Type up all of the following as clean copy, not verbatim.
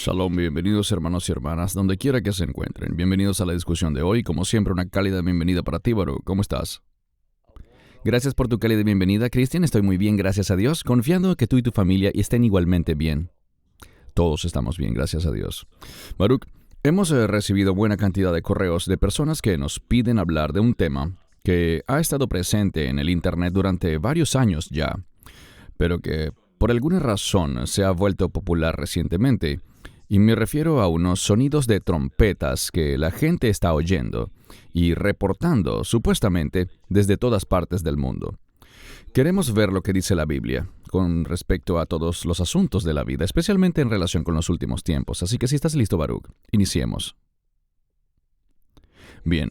Shalom, bienvenidos hermanos y hermanas, donde quiera que se encuentren. Bienvenidos a la discusión de hoy. Como siempre, una cálida bienvenida para ti, Baruch. ¿Cómo estás? Gracias por tu cálida bienvenida, Cristian. Estoy muy bien, gracias a Dios, confiando que tú y tu familia estén igualmente bien. Todos estamos bien, gracias a Dios. Baruch, hemos recibido buena cantidad de correos de personas que nos piden hablar de un tema que ha estado presente en el Internet durante varios años ya, pero que por alguna razón se ha vuelto popular recientemente. Y me refiero a unos sonidos de trompetas que la gente está oyendo y reportando, supuestamente, desde todas partes del mundo. Queremos ver lo que dice la Biblia con respecto a todos los asuntos de la vida, especialmente en relación con los últimos tiempos. Así que si estás listo, Baruch, iniciemos. Bien,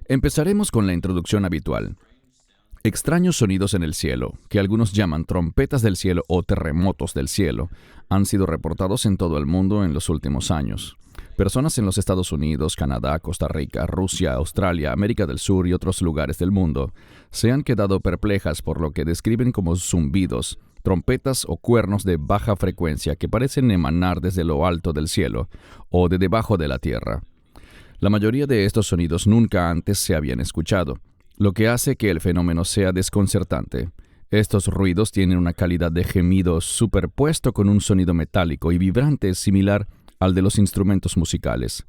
empezaremos con la introducción habitual. Extraños sonidos en el cielo, que algunos llaman trompetas del cielo o terremotos del cielo, han sido reportados en todo el mundo en los últimos años. Personas en los Estados Unidos, Canadá, Costa Rica, Rusia, Australia, América del Sur y otros lugares del mundo se han quedado perplejas por lo que describen como zumbidos, trompetas o cuernos de baja frecuencia que parecen emanar desde lo alto del cielo o de debajo de la tierra. La mayoría de estos sonidos nunca antes se habían escuchado, lo que hace que el fenómeno sea desconcertante. Estos ruidos tienen una calidad de gemido superpuesto con un sonido metálico y vibrante similar al de los instrumentos musicales.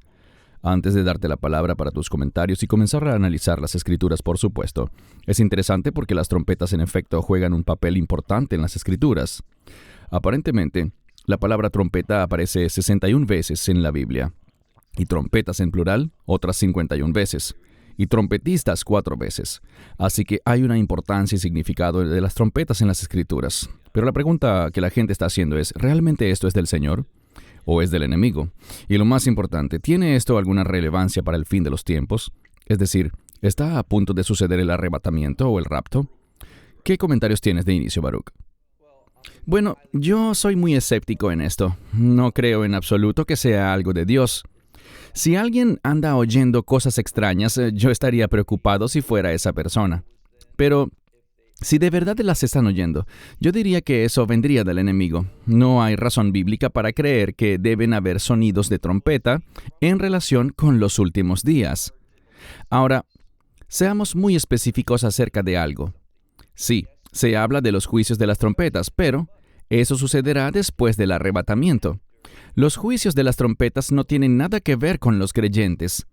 Antes de darte la palabra para tus comentarios y comenzar a analizar las escrituras, por supuesto, es interesante porque las trompetas en efecto juegan un papel importante en las escrituras. Aparentemente, la palabra trompeta aparece 61 veces en la Biblia, y trompetas en plural otras 51 veces. Y trompetistas 4 veces. Así que hay una importancia y significado de las trompetas en las Escrituras. Pero la pregunta que la gente está haciendo es, ¿realmente esto es del Señor? ¿O es del enemigo? Y lo más importante, ¿tiene esto alguna relevancia para el fin de los tiempos? Es decir, ¿está a punto de suceder el arrebatamiento o el rapto? ¿Qué comentarios tienes de inicio, Baruch? Bueno, yo soy muy escéptico en esto. No creo en absoluto que sea algo de Dios. Si alguien anda oyendo cosas extrañas, yo estaría preocupado si fuera esa persona. Pero si de verdad las están oyendo, yo diría que eso vendría del enemigo. No hay razón bíblica para creer que deben haber sonidos de trompeta en relación con los últimos días. Ahora, seamos muy específicos acerca de algo. Sí, se habla de los juicios de las trompetas, pero eso sucederá después del arrebatamiento. Los juicios de las trompetas no tienen nada que ver con los creyentes.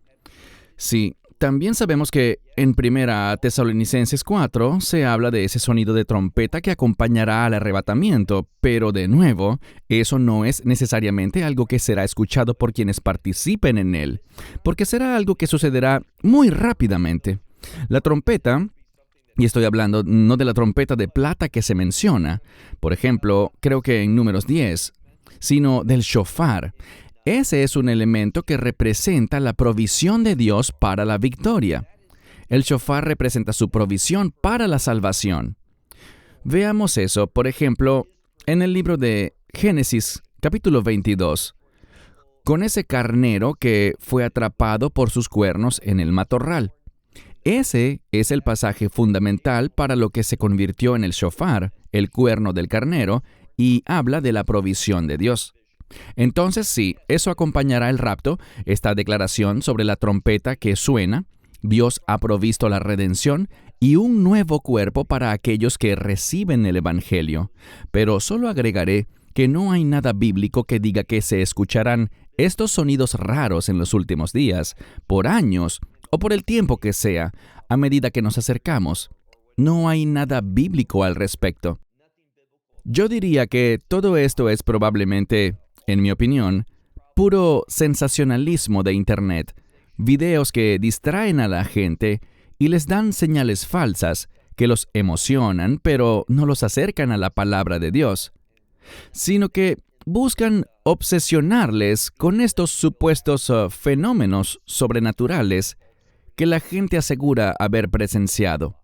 Sí, también sabemos que en 1 Tesalonicenses 4 se habla de ese sonido de trompeta que acompañará al arrebatamiento, pero de nuevo, eso no es necesariamente algo que será escuchado por quienes participen en él, porque será algo que sucederá muy rápidamente. La trompeta, y estoy hablando no de la trompeta de plata que se menciona, por ejemplo, creo que en Números 10, sino del shofar. Ese es un elemento que representa la provisión de Dios para la victoria. El shofar representa su provisión para la salvación. Veamos eso, por ejemplo, en el libro de Génesis, capítulo 22, con ese carnero que fue atrapado por sus cuernos en el matorral. Ese es el pasaje fundamental para lo que se convirtió en el shofar, el cuerno del carnero, y habla de la provisión de Dios. Entonces sí, eso acompañará el rapto, esta declaración sobre la trompeta que suena. Dios ha provisto la redención y un nuevo cuerpo para aquellos que reciben el Evangelio. Pero solo agregaré que no hay nada bíblico que diga que se escucharán estos sonidos raros en los últimos días, por años o por el tiempo que sea, a medida que nos acercamos. No hay nada bíblico al respecto. Yo diría que todo esto es probablemente, en mi opinión, puro sensacionalismo de Internet, videos que distraen a la gente y les dan señales falsas que los emocionan, pero no los acercan a la palabra de Dios, sino que buscan obsesionarles con estos supuestos fenómenos sobrenaturales que la gente asegura haber presenciado.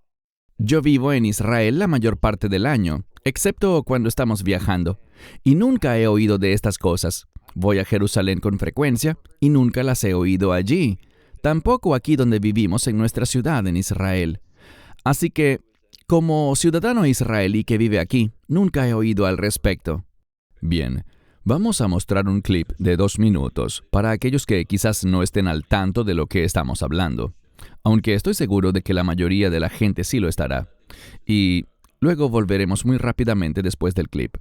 Yo vivo en Israel la mayor parte del año, excepto cuando estamos viajando, y nunca he oído de estas cosas. Voy a Jerusalén con frecuencia y nunca las he oído allí, tampoco aquí donde vivimos en nuestra ciudad en Israel. Así que, como ciudadano israelí que vive aquí, nunca he oído al respecto. Bien, Vamos a mostrar un clip de 2 minutos para aquellos que quizás no estén al tanto de lo que estamos hablando, aunque estoy seguro de que la mayoría de la gente sí lo estará. Y luego volveremos muy rápidamente después del clip.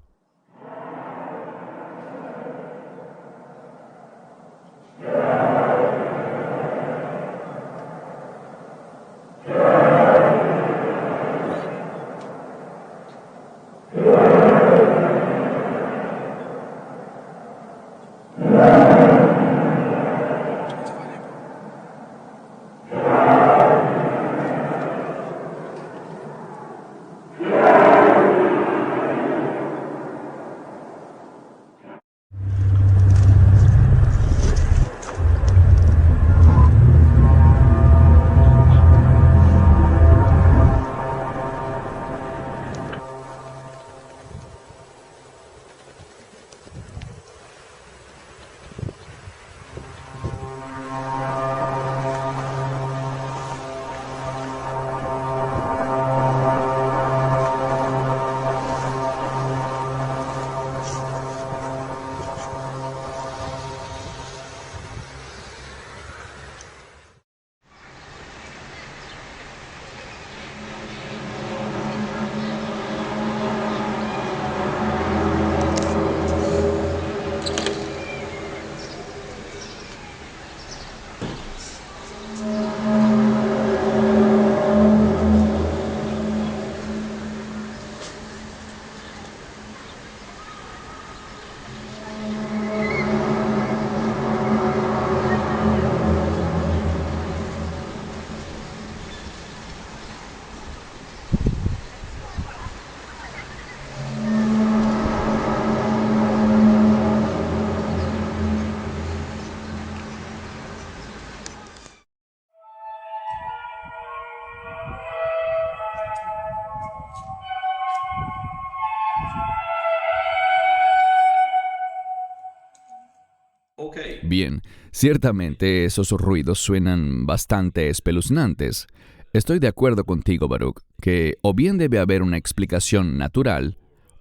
Bien, ciertamente esos ruidos suenan bastante espeluznantes. Estoy de acuerdo contigo, Baruch, que o bien debe haber una explicación natural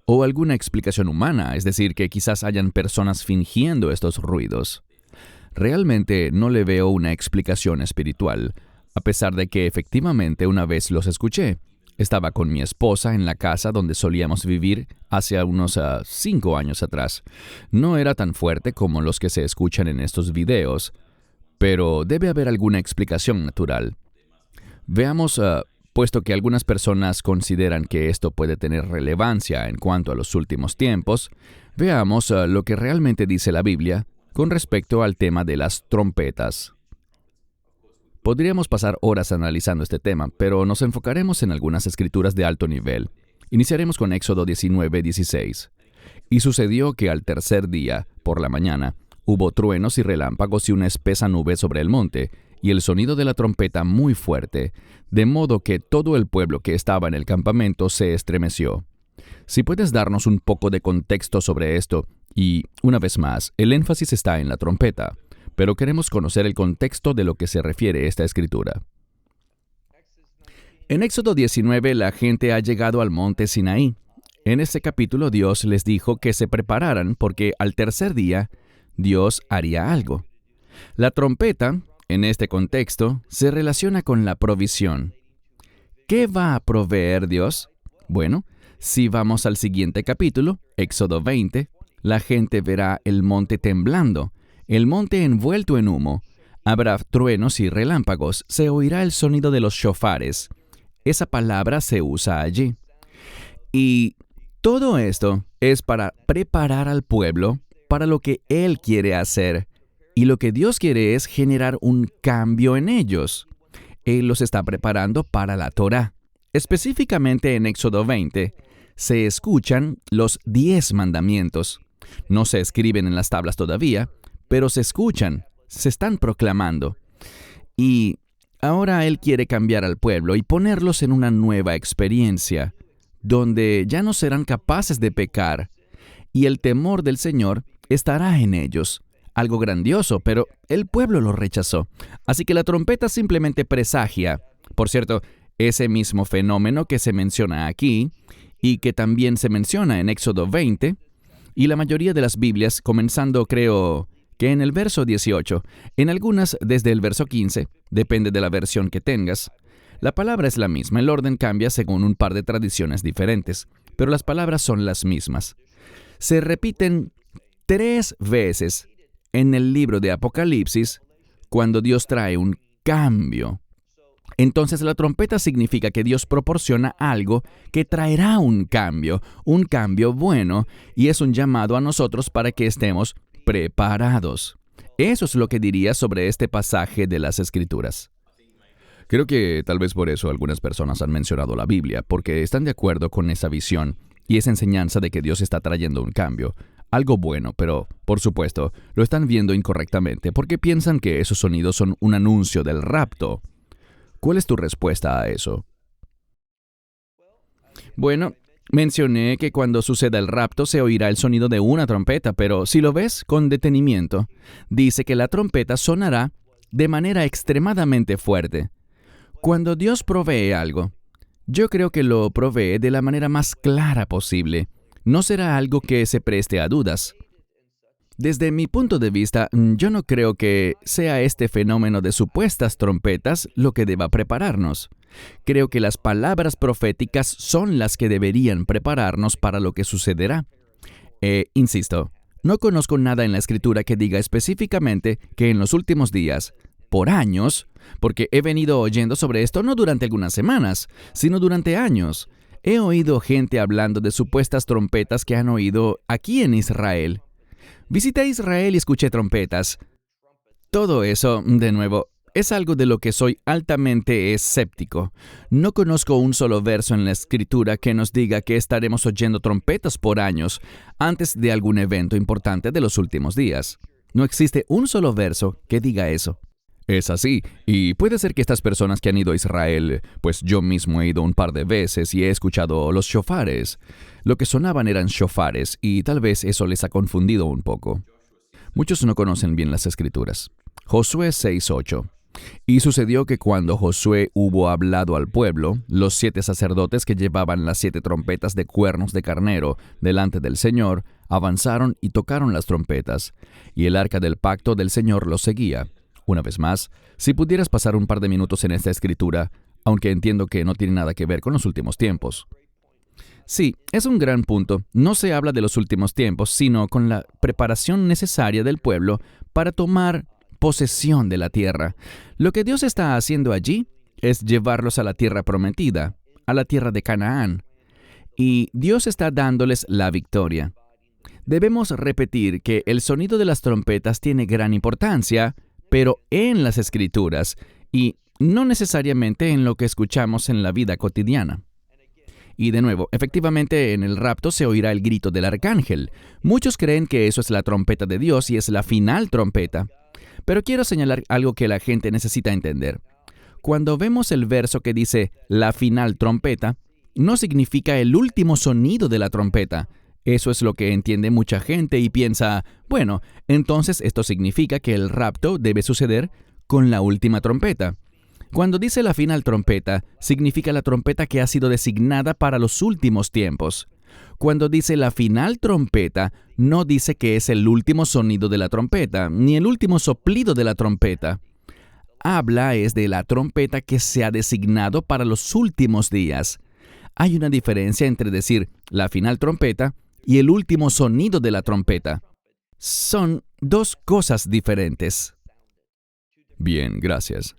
o alguna explicación humana, es decir, que quizás hayan personas fingiendo estos ruidos. Realmente no le veo una explicación espiritual, a pesar de que efectivamente una vez los escuché. Estaba con mi esposa en la casa donde solíamos vivir hace unos 5 años atrás. No era tan fuerte como los que se escuchan en estos videos, pero debe haber alguna explicación natural. Veamos, puesto que algunas personas consideran que esto puede tener relevancia en cuanto a los últimos tiempos, veamos lo que realmente dice la Biblia con respecto al tema de las trompetas. Podríamos pasar horas analizando este tema, pero nos enfocaremos en algunas escrituras de alto nivel. Iniciaremos con Éxodo 19:16. Y sucedió que al tercer día, por la mañana, hubo truenos y relámpagos y una espesa nube sobre el monte, y el sonido de la trompeta muy fuerte, de modo que todo el pueblo que estaba en el campamento se estremeció. Si puedes darnos un poco de contexto sobre esto, y, una vez más, el énfasis está en la trompeta, pero queremos conocer el contexto de lo que se refiere esta escritura. En Éxodo 19 la gente ha llegado al monte Sinaí. En este capítulo Dios les dijo que se prepararan porque al tercer día Dios haría algo. La trompeta, en este contexto, se relaciona con la provisión. ¿Qué va a proveer Dios? Bueno, si vamos al siguiente capítulo, Éxodo 20, la gente verá el monte temblando, el monte envuelto en humo. Habrá truenos y relámpagos, se oirá el sonido de los shofares. Esa palabra se usa allí. Y todo esto es para preparar al pueblo para lo que Él quiere hacer. Y lo que Dios quiere es generar un cambio en ellos. Él los está preparando para la Torá. Específicamente en Éxodo 20, se escuchan los 10 mandamientos. No se escriben en las tablas todavía, pero se escuchan, se están proclamando. Y ahora Él quiere cambiar al pueblo y ponerlos en una nueva experiencia, donde ya no serán capaces de pecar, y el temor del Señor estará en ellos. Algo grandioso, pero el pueblo lo rechazó. Así que la trompeta simplemente presagia, por cierto, ese mismo fenómeno que se menciona aquí, y que también se menciona en Éxodo 20, Y la mayoría de las Biblias, comenzando creo que en el verso 18, en algunas desde el verso 15, depende de la versión que tengas, la palabra es la misma, el orden cambia según un par de tradiciones diferentes, pero las palabras son las mismas. Se repiten 3 veces en el libro de Apocalipsis cuando Dios trae un cambio. Entonces la trompeta significa que Dios proporciona algo que traerá un cambio bueno, y es un llamado a nosotros para que estemos preparados. Eso es lo que diría sobre este pasaje de las Escrituras. Creo que tal vez por eso algunas personas han mencionado la Biblia, porque están de acuerdo con esa visión y esa enseñanza de que Dios está trayendo un cambio, algo bueno, pero, por supuesto, lo están viendo incorrectamente porque piensan que esos sonidos son un anuncio del rapto. ¿Cuál es tu respuesta a eso? Bueno, mencioné que cuando suceda el rapto se oirá el sonido de una trompeta, pero si lo ves con detenimiento, dice que la trompeta sonará de manera extremadamente fuerte. Cuando Dios provee algo, yo creo que lo provee de la manera más clara posible. No será algo que se preste a dudas. Desde mi punto de vista, yo no creo que sea este fenómeno de supuestas trompetas lo que deba prepararnos. Creo que las palabras proféticas son las que deberían prepararnos para lo que sucederá. Insisto, no conozco nada en la Escritura que diga específicamente que en los últimos días, por años, porque he venido oyendo sobre esto no durante algunas semanas, sino durante años. He oído gente hablando de supuestas trompetas que han oído aquí en Israel. Visité Israel y escuché trompetas. Todo eso, de nuevo, es algo de lo que soy altamente escéptico. No conozco un solo verso en la Escritura que nos diga que estaremos oyendo trompetas por años antes de algún evento importante de los últimos días. No existe un solo verso que diga eso. Es así, y puede ser que estas personas que han ido a Israel, pues yo mismo he ido un par de veces y he escuchado los shofares. Lo que sonaban eran shofares, y tal vez eso les ha confundido un poco. Muchos no conocen bien las Escrituras. Josué 6:8. Y sucedió que cuando Josué hubo hablado al pueblo, los 7 sacerdotes que llevaban las 7 trompetas de cuernos de carnero delante del Señor, avanzaron y tocaron las trompetas, y el arca del pacto del Señor los seguía. Una vez más, si pudieras pasar un par de minutos en esta escritura, aunque entiendo que no tiene nada que ver con los últimos tiempos. Sí, es un gran punto. No se habla de los últimos tiempos, sino con la preparación necesaria del pueblo para tomar posesión de la tierra. Lo que Dios está haciendo allí es llevarlos a la tierra prometida, a la tierra de Canaán. Y Dios está dándoles la victoria. Debemos repetir que el sonido de las trompetas tiene gran importancia, pero en las Escrituras, y no necesariamente en lo que escuchamos en la vida cotidiana. Y de nuevo, efectivamente en el rapto se oirá el grito del arcángel. Muchos creen que eso es la trompeta de Dios y es la final trompeta. Pero quiero señalar algo que la gente necesita entender. Cuando vemos el verso que dice la final trompeta, no significa el último sonido de la trompeta. Eso es lo que entiende mucha gente y piensa, bueno, entonces esto significa que el rapto debe suceder con la última trompeta. Cuando dice la final trompeta, significa la trompeta que ha sido designada para los últimos tiempos. Cuando dice la final trompeta, no dice que es el último sonido de la trompeta, ni el último soplido de la trompeta. Habla es de la trompeta que se ha designado para los últimos días. Hay una diferencia entre decir la final trompeta y el último sonido de la trompeta. Son 2 cosas diferentes. Bien, gracias.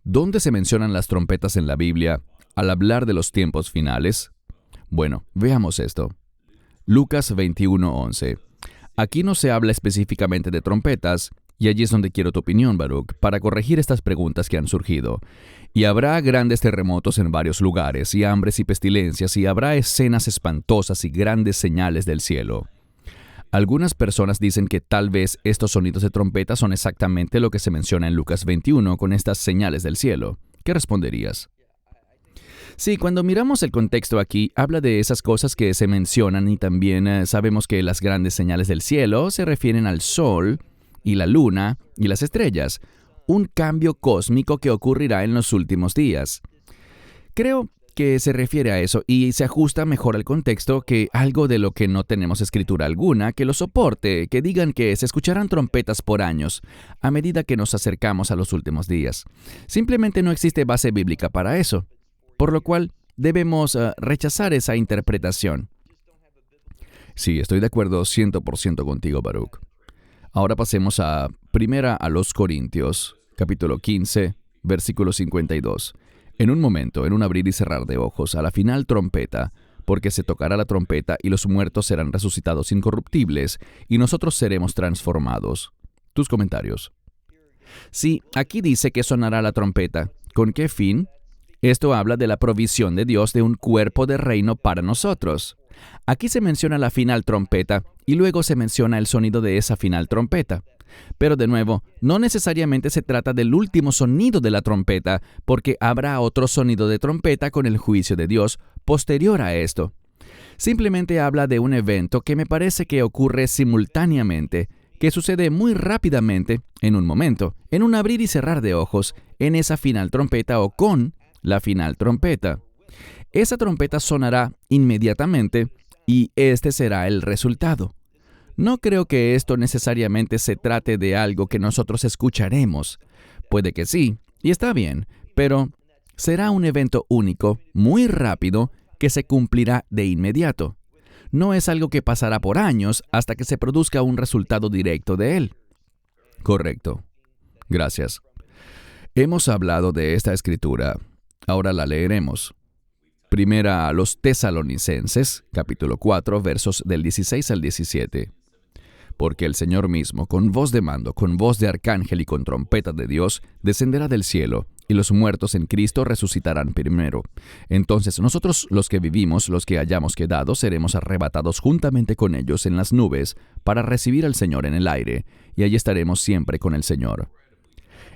¿Dónde se mencionan las trompetas en la Biblia al hablar de los tiempos finales? Bueno, veamos esto. Lucas 21:11. Aquí no se habla específicamente de trompetas, y allí es donde quiero tu opinión, Baruch, para corregir estas preguntas que han surgido. Y habrá grandes terremotos en varios lugares, y hambres y pestilencias, y habrá escenas espantosas y grandes señales del cielo. Algunas personas dicen que tal vez estos sonidos de trompeta son exactamente lo que se menciona en Lucas 21 con estas señales del cielo. ¿Qué responderías? Sí, cuando miramos el contexto aquí, habla de esas cosas que se mencionan y también sabemos que las grandes señales del cielo se refieren al sol y la luna y las estrellas, un cambio cósmico que ocurrirá en los últimos días. Creo que se refiere a eso y se ajusta mejor al contexto que algo de lo que no tenemos escritura alguna que lo soporte, que digan que se escucharán trompetas por años a medida que nos acercamos a los últimos días. Simplemente no existe base bíblica para eso, por lo cual debemos rechazar esa interpretación. Sí, estoy de acuerdo 100% contigo, Baruch. Ahora pasemos a Primera a los Corintios, capítulo 15, versículo 52. En un momento, en un abrir y cerrar de ojos, a la final trompeta, porque se tocará la trompeta y los muertos serán resucitados incorruptibles y nosotros seremos transformados. Tus comentarios. Sí, aquí dice que sonará la trompeta. ¿Con qué fin? Esto habla de la provisión de Dios de un cuerpo de reino para nosotros. Aquí se menciona la final trompeta y luego se menciona el sonido de esa final trompeta. Pero de nuevo, no necesariamente se trata del último sonido de la trompeta, porque habrá otro sonido de trompeta con el juicio de Dios posterior a esto. Simplemente habla de un evento que me parece que ocurre simultáneamente, que sucede muy rápidamente, en un momento, en un abrir y cerrar de ojos, en esa final trompeta o con la final trompeta. Esa trompeta sonará inmediatamente y este será el resultado. No creo que esto necesariamente se trate de algo que nosotros escucharemos. Puede que sí, y está bien, pero será un evento único, muy rápido, que se cumplirá de inmediato. No es algo que pasará por años hasta que se produzca un resultado directo de él. Correcto. Gracias. Hemos hablado de esta escritura. Ahora la leeremos. Primera a los Tesalonicenses, capítulo 4, versos del 16 al 17. Porque el Señor mismo, con voz de mando, con voz de arcángel y con trompeta de Dios, descenderá del cielo, y los muertos en Cristo resucitarán primero. Entonces nosotros los que vivimos, los que hayamos quedado, seremos arrebatados juntamente con ellos en las nubes, para recibir al Señor en el aire, y allí estaremos siempre con el Señor.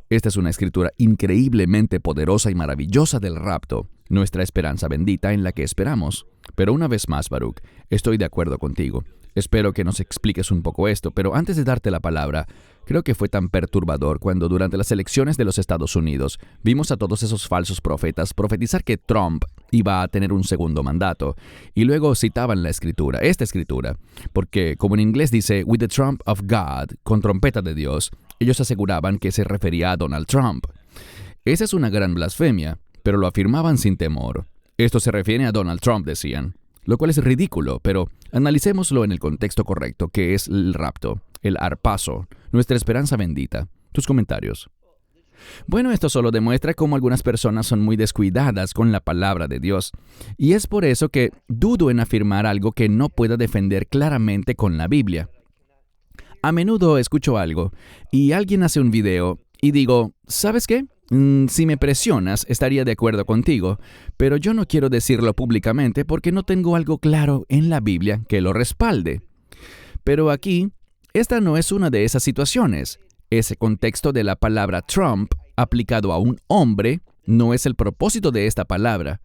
Esta es una escritura increíblemente poderosa y maravillosa del rapto, nuestra esperanza bendita en la que esperamos. Pero una vez más, Baruch, estoy de acuerdo contigo. Espero que nos expliques un poco esto, pero antes de darte la palabra, creo que fue tan perturbador cuando durante las elecciones de los Estados Unidos vimos a todos esos falsos profetas profetizar que Trump iba a tener un segundo mandato, y luego citaban la escritura, esta escritura, porque como en inglés dice "with the trump of God", con trompeta de Dios, ellos aseguraban que se refería a Donald Trump. Esa es una gran blasfemia, pero lo afirmaban sin temor. Esto se refiere a Donald Trump, decían. Lo cual es ridículo, pero analicémoslo en el contexto correcto, que es el rapto, el arpazo, nuestra esperanza bendita. Tus comentarios. Bueno, esto solo demuestra cómo algunas personas son muy descuidadas con la palabra de Dios, y es por eso que dudo en afirmar algo que no pueda defender claramente con la Biblia. A menudo escucho algo, y alguien hace un video, y digo, ¿sabes qué? Si me presionas, estaría de acuerdo contigo, pero yo no quiero decirlo públicamente porque no tengo algo claro en la Biblia que lo respalde. Pero aquí, esta no es una de esas situaciones. Ese contexto de la palabra Trump aplicado a un hombre no es el propósito de esta palabra.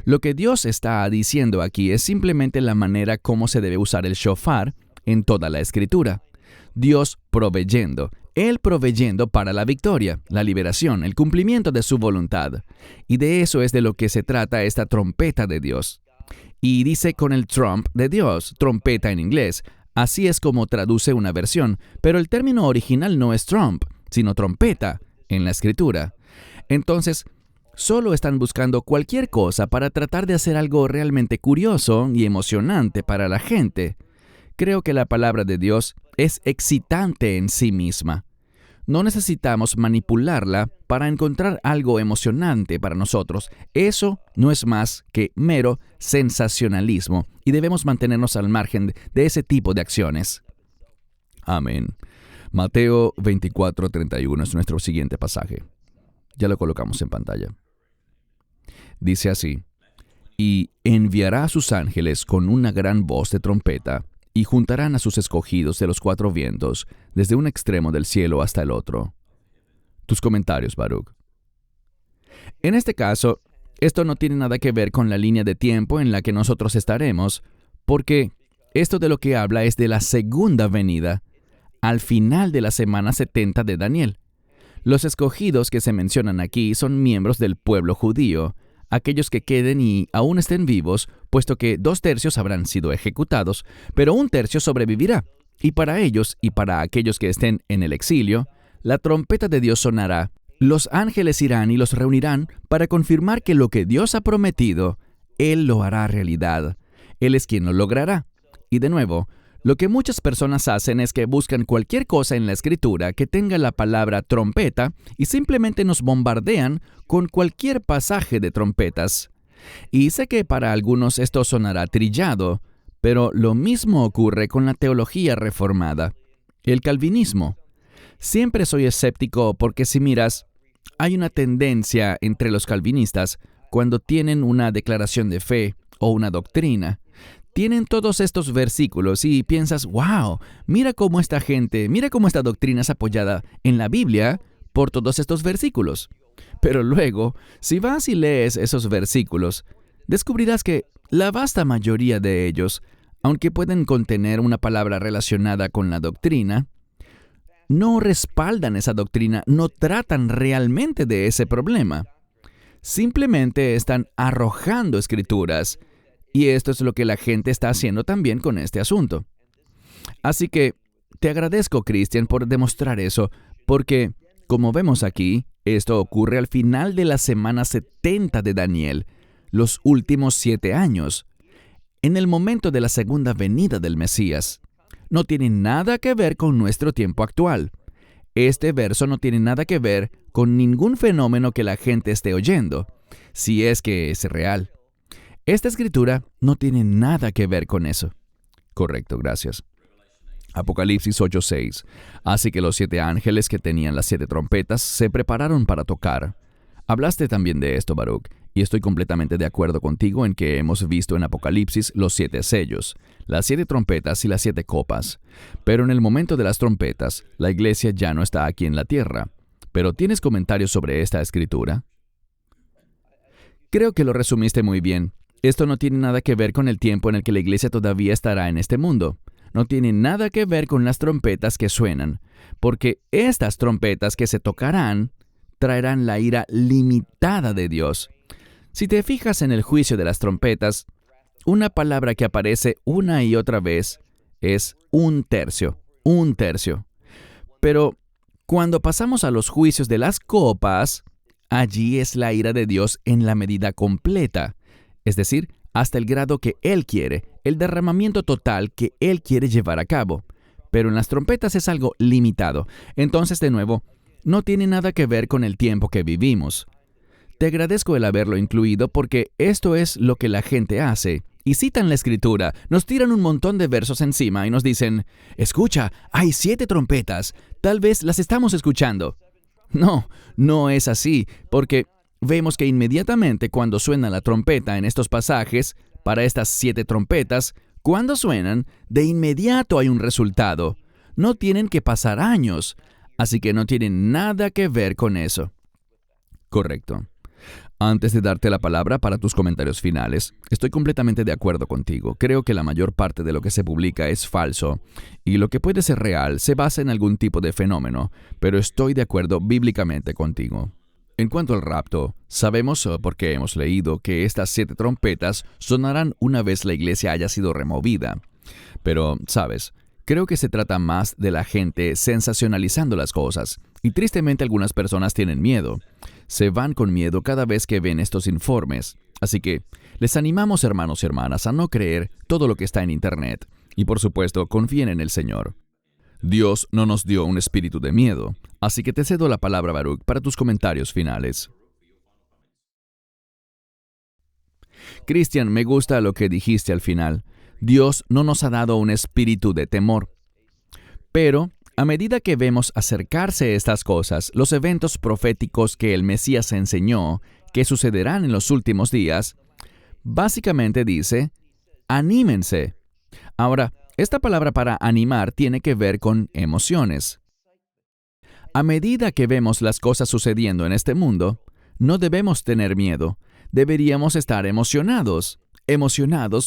Lo que Dios está diciendo aquí es simplemente la manera como se debe usar el shofar en toda la Escritura. Dios proveyendo. Él proveyendo para la victoria, la liberación, el cumplimiento de su voluntad. Y de eso es de lo que se trata esta trompeta de Dios. Y dice con el trump de Dios, trompeta en inglés. Así es como traduce una versión, pero el término original no es trump, sino trompeta en la escritura. Entonces, solo están buscando cualquier cosa para tratar de hacer algo realmente curioso y emocionante para la gente. Creo que la palabra de Dios es excitante en sí misma. No necesitamos manipularla para encontrar algo emocionante para nosotros. Eso no es más que mero sensacionalismo y debemos mantenernos al margen de ese tipo de acciones. Amén. Mateo 24:31 es nuestro siguiente pasaje. Ya lo colocamos en pantalla. Dice así: y enviará a sus ángeles con una gran voz de trompeta, y juntarán a sus escogidos de los cuatro vientos, desde un extremo del cielo hasta el otro. Tus comentarios, Baruch. En este caso, esto no tiene nada que ver con la línea de tiempo en la que nosotros estaremos, porque esto de lo que habla es de la segunda venida, al final de la semana 70 de Daniel. Los escogidos que se mencionan aquí son miembros del pueblo judío, aquellos que queden y aún estén vivos, puesto que 2/3 habrán sido ejecutados, pero 1/3 sobrevivirá. Y para ellos y para aquellos que estén en el exilio, la trompeta de Dios sonará. Los ángeles irán y los reunirán para confirmar que lo que Dios ha prometido, Él lo hará realidad. Él es quien lo logrará. Y de nuevo, lo que muchas personas hacen es que buscan cualquier cosa en la Escritura que tenga la palabra trompeta y simplemente nos bombardean con cualquier pasaje de trompetas. Y sé que para algunos esto sonará trillado, pero lo mismo ocurre con la teología reformada, el calvinismo. Siempre soy escéptico porque si miras, hay una tendencia entre los calvinistas cuando tienen una declaración de fe o una doctrina. Tienen todos estos versículos y piensas, wow, mira cómo esta doctrina es apoyada en la Biblia por todos estos versículos. Pero luego, si vas y lees esos versículos, descubrirás que la vasta mayoría de ellos, aunque pueden contener una palabra relacionada con la doctrina, no respaldan esa doctrina, no tratan realmente de ese problema. Simplemente están arrojando escrituras. Y esto es lo que la gente está haciendo también con este asunto. Así que te agradezco, Christian, por demostrar eso, porque, como vemos aquí, esto ocurre al final de la semana 70 de Daniel, los últimos 7 años, en el momento de la segunda venida del Mesías. No tiene nada que ver con nuestro tiempo actual. Este verso no tiene nada que ver con ningún fenómeno que la gente esté oyendo, si es que es real. Esta escritura no tiene nada que ver con eso. Correcto, gracias. Apocalipsis 8:6. Así que los 7 ángeles que tenían las 7 trompetas se prepararon para tocar. Hablaste también de esto, Baruch, y estoy completamente de acuerdo contigo en que hemos visto en Apocalipsis los 7 sellos, las 7 trompetas y las 7 copas. Pero en el momento de las trompetas, la iglesia ya no está aquí en la tierra. ¿Pero tienes comentarios sobre esta escritura? Creo que lo resumiste muy bien. Esto no tiene nada que ver con el tiempo en el que la iglesia todavía estará en este mundo. No tiene nada que ver con las trompetas que suenan, porque estas trompetas que se tocarán traerán la ira limitada de Dios. Si te fijas en el juicio de las trompetas, una palabra que aparece una y otra vez es 1/3, 1/3. Pero cuando pasamos a los juicios de las copas, allí es la ira de Dios en la medida completa. Es decir, hasta el grado que Él quiere, el derramamiento total que Él quiere llevar a cabo. Pero en las trompetas es algo limitado. Entonces, de nuevo, no tiene nada que ver con el tiempo que vivimos. Te agradezco el haberlo incluido porque esto es lo que la gente hace. Y citan la Escritura, nos tiran un montón de versos encima y nos dicen, escucha, hay 7 trompetas, tal vez las estamos escuchando. No es así, porque vemos que inmediatamente cuando suena la trompeta en estos pasajes, para estas 7 trompetas, cuando suenan, de inmediato hay un resultado. No tienen que pasar años, así que no tienen nada que ver con eso. Correcto. Antes de darte la palabra para tus comentarios finales, estoy completamente de acuerdo contigo. Creo que la mayor parte de lo que se publica es falso, y lo que puede ser real se basa en algún tipo de fenómeno, pero estoy de acuerdo bíblicamente contigo. En cuanto al rapto, sabemos, porque hemos leído, que estas 7 trompetas sonarán una vez la iglesia haya sido removida. Pero, ¿sabes? Creo que se trata más de la gente sensacionalizando las cosas, y tristemente algunas personas tienen miedo. Se van con miedo cada vez que ven estos informes. Así que, les animamos, hermanos y hermanas, a no creer todo lo que está en Internet, y por supuesto, confíen en el Señor. Dios no nos dio un espíritu de miedo, así que te cedo la palabra, Baruch, para tus comentarios finales. Christian, me gusta lo que dijiste al final. Dios no nos ha dado un espíritu de temor. Pero, a medida que vemos acercarse estas cosas, los eventos proféticos que el Mesías enseñó, que sucederán en los últimos días, básicamente dice, anímense. Ahora, esta palabra para animar tiene que ver con emociones. A medida que vemos las cosas sucediendo en este mundo, no debemos tener miedo. Deberíamos estar emocionados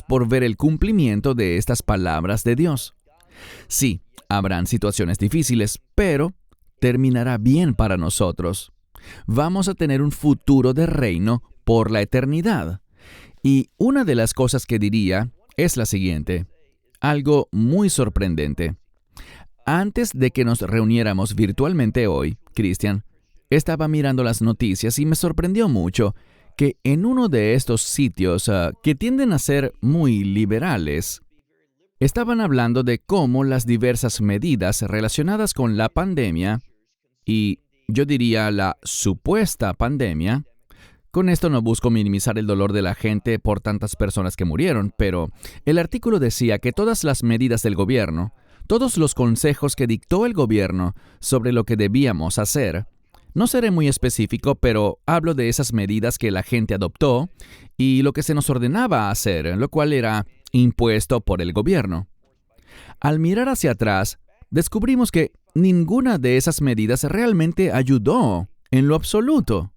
por ver el cumplimiento de estas palabras de Dios. Sí, habrán situaciones difíciles, pero terminará bien para nosotros. Vamos a tener un futuro de reino por la eternidad. Y una de las cosas que diría es la siguiente, algo muy sorprendente. Antes de que nos reuniéramos virtualmente hoy, Christian, estaba mirando las noticias y me sorprendió mucho que en uno de estos sitios que tienden a ser muy liberales, estaban hablando de cómo las diversas medidas relacionadas con la pandemia, y yo diría la supuesta pandemia, con esto no busco minimizar el dolor de la gente por tantas personas que murieron, pero el artículo decía que todas las medidas del gobierno, todos los consejos que dictó el gobierno sobre lo que debíamos hacer, no seré muy específico, pero hablo de esas medidas que la gente adoptó y lo que se nos ordenaba hacer, lo cual era impuesto por el gobierno. Al mirar hacia atrás, descubrimos que ninguna de esas medidas realmente ayudó en lo absoluto.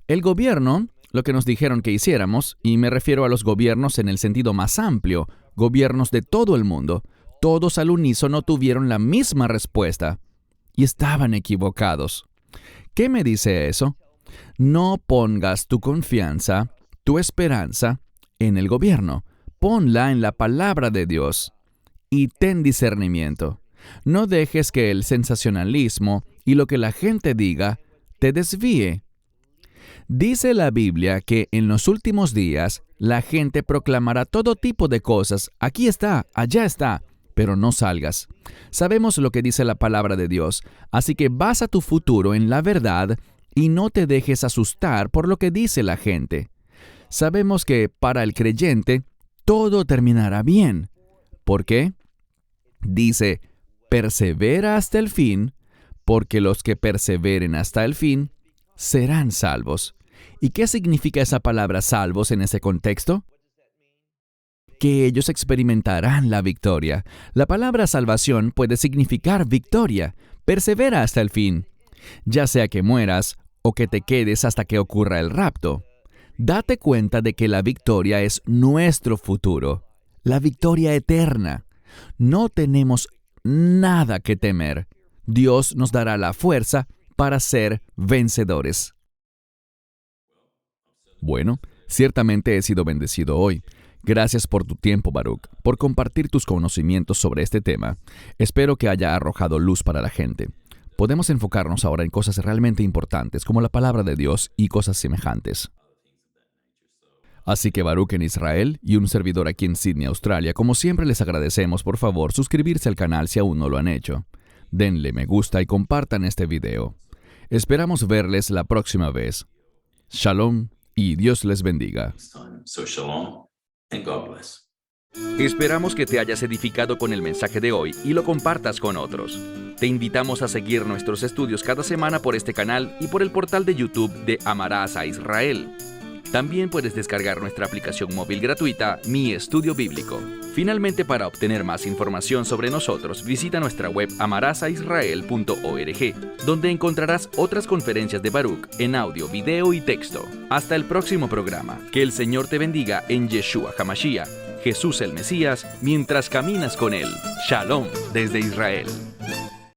El gobierno, lo que nos dijeron que hiciéramos, y me refiero a los gobiernos en el sentido más amplio, gobiernos de todo el mundo, todos al unísono tuvieron la misma respuesta y estaban equivocados. ¿Qué me dice eso? No pongas tu confianza, tu esperanza en el gobierno. Ponla en la palabra de Dios y ten discernimiento. No dejes que el sensacionalismo y lo que la gente diga te desvíe. Dice la Biblia que en los últimos días la gente proclamará todo tipo de cosas. Aquí está, allá está, pero no salgas. Sabemos lo que dice la palabra de Dios, así que basa tu futuro en la verdad y no te dejes asustar por lo que dice la gente. Sabemos que para el creyente todo terminará bien. ¿Por qué? Dice, persevera hasta el fin, porque los que perseveren hasta el fin serán salvos. ¿Y qué significa esa palabra salvos en ese contexto? Que ellos experimentarán la victoria. La palabra salvación puede significar victoria. Persevera hasta el fin, ya sea que mueras o que te quedes hasta que ocurra el rapto. Date cuenta de que la victoria es nuestro futuro, la victoria eterna. No tenemos nada que temer. Dios nos dará la fuerza para ser vencedores. Bueno, ciertamente he sido bendecido hoy. Gracias por tu tiempo, Baruch, por compartir tus conocimientos sobre este tema. Espero que haya arrojado luz para la gente. Podemos enfocarnos ahora en cosas realmente importantes, como la palabra de Dios y cosas semejantes. Así que Baruch en Israel y un servidor aquí en Sydney, Australia, como siempre les agradecemos por favor suscribirse al canal si aún no lo han hecho. Denle me gusta y compartan este video. Esperamos verles la próxima vez. Shalom y Dios les bendiga. Esperamos que te hayas edificado con el mensaje de hoy y lo compartas con otros. Te invitamos a seguir nuestros estudios cada semana por este canal y por el portal de YouTube de Amarás a Israel. También puedes descargar nuestra aplicación móvil gratuita, Mi Estudio Bíblico. Finalmente, para obtener más información sobre nosotros, visita nuestra web amarasaisrael.org, donde encontrarás otras conferencias de Baruch en audio, video y texto. Hasta el próximo programa. Que el Señor te bendiga en Yeshua HaMashiach, Jesús el Mesías, mientras caminas con Él. Shalom desde Israel.